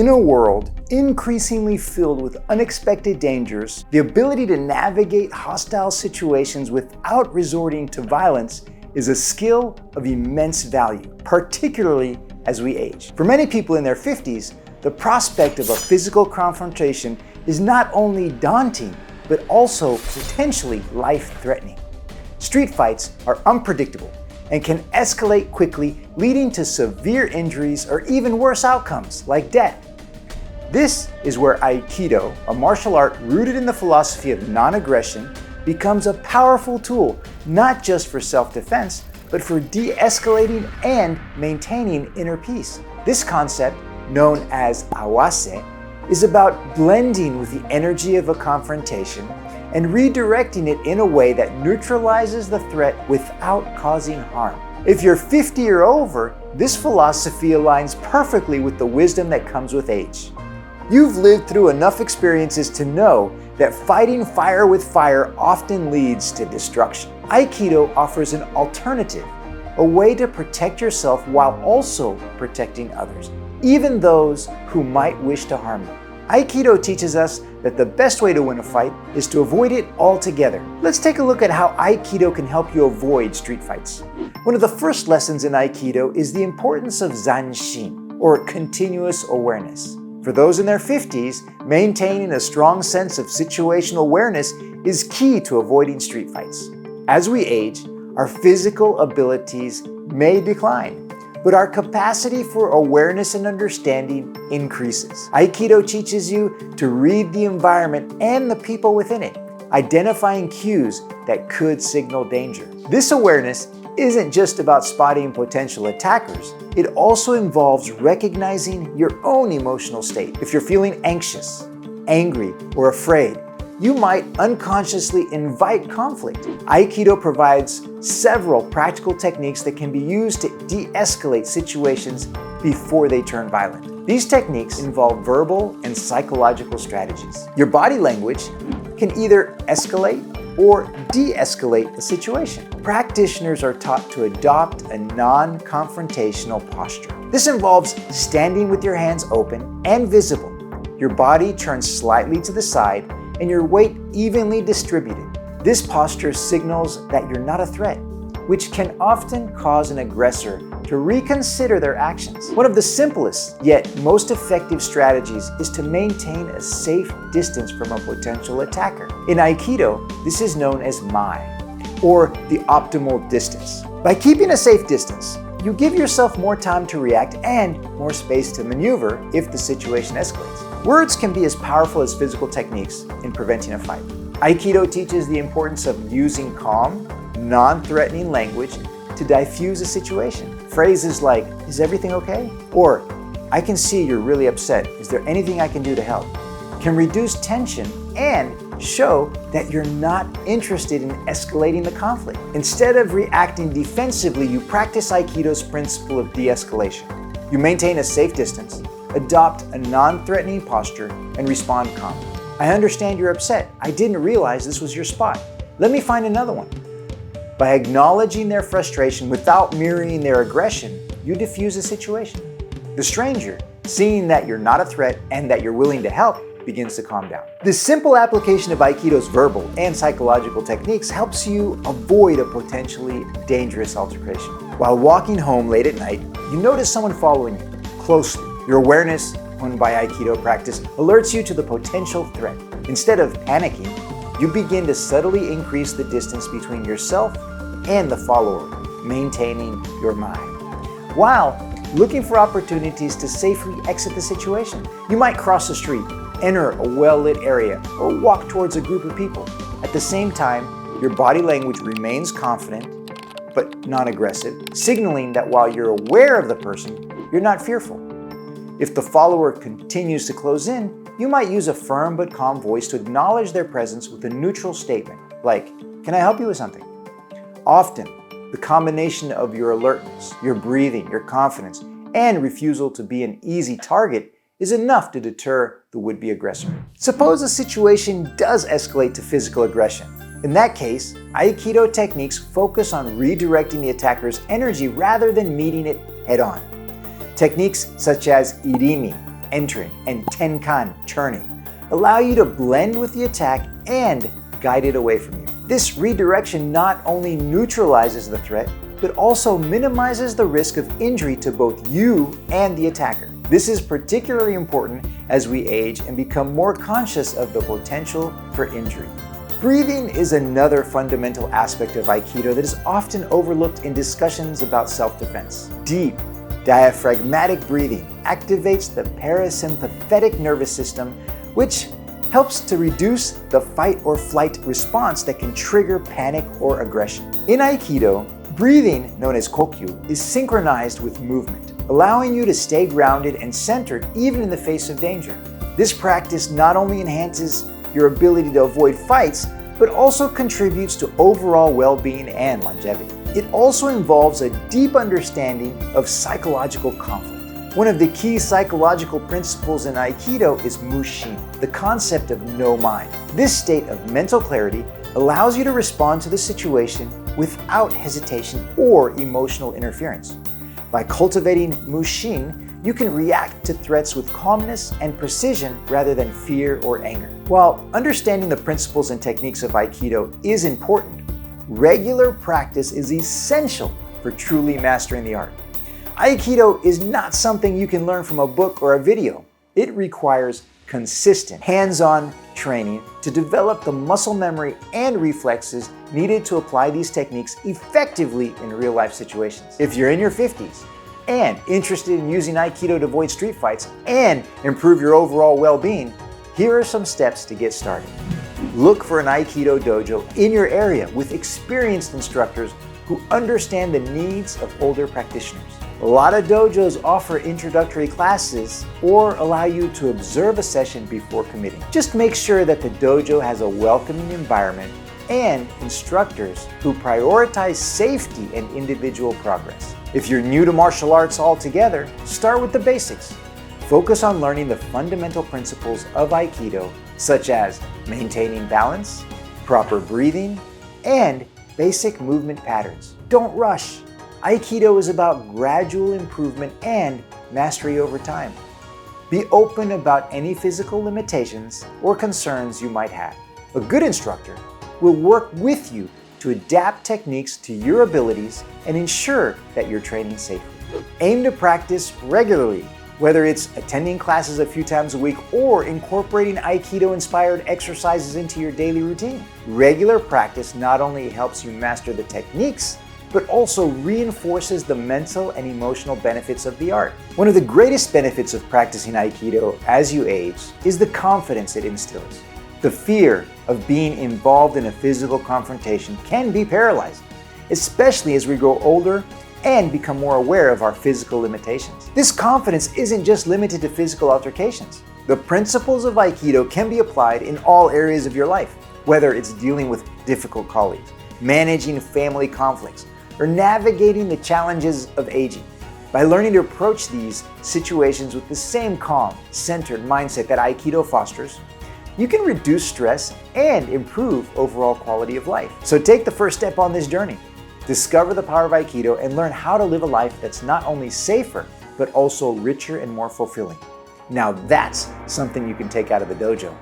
In a world increasingly filled with unexpected dangers, the ability to navigate hostile situations without resorting to violence is a skill of immense value, particularly as we age. For many people in their 50s, the prospect of a physical confrontation is not only daunting, but also potentially life-threatening. Street fights are unpredictable and can escalate quickly, leading to severe injuries or even worse outcomes, like death. This is where Aikido, a martial art rooted in the philosophy of non-aggression, becomes a powerful tool, not just for self-defense, but for de-escalating and maintaining inner peace. This concept, known as awase, is about blending with the energy of a confrontation and redirecting it in a way that neutralizes the threat without causing harm. If you're 50 or over, this philosophy aligns perfectly with the wisdom that comes with age. You've lived through enough experiences to know that fighting fire with fire often leads to destruction. Aikido offers an alternative, a way to protect yourself while also protecting others, even those who might wish to harm you. Aikido teaches us that the best way to win a fight is to avoid it altogether. Let's take a look at how Aikido can help you avoid street fights. One of the first lessons in Aikido is the importance of zanshin, or continuous awareness. For those in their 50s, maintaining a strong sense of situational awareness is key to avoiding street fights. As we age, our physical abilities may decline, but our capacity for awareness and understanding increases. Aikido teaches you to read the environment and the people within it, identifying cues that could signal danger. This awareness isn't just about spotting potential attackers, it also involves recognizing your own emotional state. If you're feeling anxious, angry, or afraid, you might unconsciously invite conflict. Aikido provides several practical techniques that can be used to de-escalate situations before they turn violent. These techniques involve verbal and psychological strategies. Your body language can either escalate or de-escalate a situation. Practitioners are taught to adopt a non-confrontational posture. This involves standing with your hands open and visible, your body turned slightly to the side, and your weight evenly distributed. This posture signals that you're not a threat, which can often cause an aggressor to reconsider their actions. One of the simplest yet most effective strategies is to maintain a safe distance from a potential attacker. In Aikido, this is known as mai, or the optimal distance. By keeping a safe distance, you give yourself more time to react and more space to maneuver if the situation escalates. Words can be as powerful as physical techniques in preventing a fight. Aikido teaches the importance of using calm, non-threatening language to diffuse a situation. Phrases like, "Is everything okay?" or "I can see you're really upset. Is there anything I can do to help?" can reduce tension and show that you're not interested in escalating the conflict. Instead of reacting defensively, you practice Aikido's principle of de-escalation. You maintain a safe distance, adopt a non-threatening posture, and respond calmly. "I understand you're upset. I didn't realize this was your spot. Let me find another one." By acknowledging their frustration without mirroring their aggression, you diffuse the situation. The stranger, seeing that you're not a threat and that you're willing to help, begins to calm down. This simple application of Aikido's verbal and psychological techniques helps you avoid a potentially dangerous altercation. While walking home late at night, you notice someone following you closely. Your awareness, honed by Aikido practice, alerts you to the potential threat. Instead of panicking, you begin to subtly increase the distance between yourself and the follower, maintaining your mind, while looking for opportunities to safely exit the situation. You might cross the street, enter a well-lit area, or walk towards a group of people. At the same time, your body language remains confident, but non-aggressive, signaling that while you're aware of the person, you're not fearful. If the follower continues to close in, you might use a firm but calm voice to acknowledge their presence with a neutral statement, like, "Can I help you with something?" Often, the combination of your alertness, your breathing, your confidence, and refusal to be an easy target is enough to deter the would-be aggressor. Suppose a situation does escalate to physical aggression. In that case, Aikido techniques focus on redirecting the attacker's energy rather than meeting it head-on. Techniques such as irimi, entering, and tenkan, turning, allow you to blend with the attack and guide it away from you. This redirection not only neutralizes the threat, but also minimizes the risk of injury to both you and the attacker. This is particularly important as we age and become more conscious of the potential for injury. Breathing is another fundamental aspect of Aikido that is often overlooked in discussions about self-defense. Deep, diaphragmatic breathing activates the parasympathetic nervous system, which helps to reduce the fight or flight response that can trigger panic or aggression. In Aikido, breathing, known as kokyu, is synchronized with movement, allowing you to stay grounded and centered even in the face of danger. This practice not only enhances your ability to avoid fights, but also contributes to overall well-being and longevity. It also involves a deep understanding of psychological conflict. One of the key psychological principles in Aikido is mushin, the concept of no mind. This state of mental clarity allows you to respond to the situation without hesitation or emotional interference. By cultivating mushin, you can react to threats with calmness and precision rather than fear or anger. While understanding the principles and techniques of Aikido is important, regular practice is essential for truly mastering the art. Aikido is not something you can learn from a book or a video. It requires consistent, hands-on training to develop the muscle memory and reflexes needed to apply these techniques effectively in real-life situations. If you're in your 50s and interested in using Aikido to avoid street fights and improve your overall well-being, here are some steps to get started. Look for an Aikido dojo in your area with experienced instructors who understand the needs of older practitioners. A lot of dojos offer introductory classes or allow you to observe a session before committing. Just make sure that the dojo has a welcoming environment and instructors who prioritize safety and individual progress. If you're new to martial arts altogether, start with the basics. Focus on learning the fundamental principles of Aikido, such as maintaining balance, proper breathing, and basic movement patterns. Don't rush. Aikido is about gradual improvement and mastery over time. Be open about any physical limitations or concerns you might have. A good instructor will work with you to adapt techniques to your abilities and ensure that you're training safely. Aim to practice regularly, whether it's attending classes a few times a week or incorporating Aikido-inspired exercises into your daily routine. Regular practice not only helps you master the techniques, but also reinforces the mental and emotional benefits of the art. One of the greatest benefits of practicing Aikido as you age is the confidence it instills. The fear of being involved in a physical confrontation can be paralyzing, especially as we grow older and become more aware of our physical limitations. This confidence isn't just limited to physical altercations. The principles of Aikido can be applied in all areas of your life, whether it's dealing with difficult colleagues, managing family conflicts, or navigating the challenges of aging. By learning to approach these situations with the same calm, centered mindset that Aikido fosters, you can reduce stress and improve overall quality of life. So take the first step on this journey. Discover the power of Aikido and learn how to live a life that's not only safer, but also richer and more fulfilling. Now that's something you can take out of the dojo.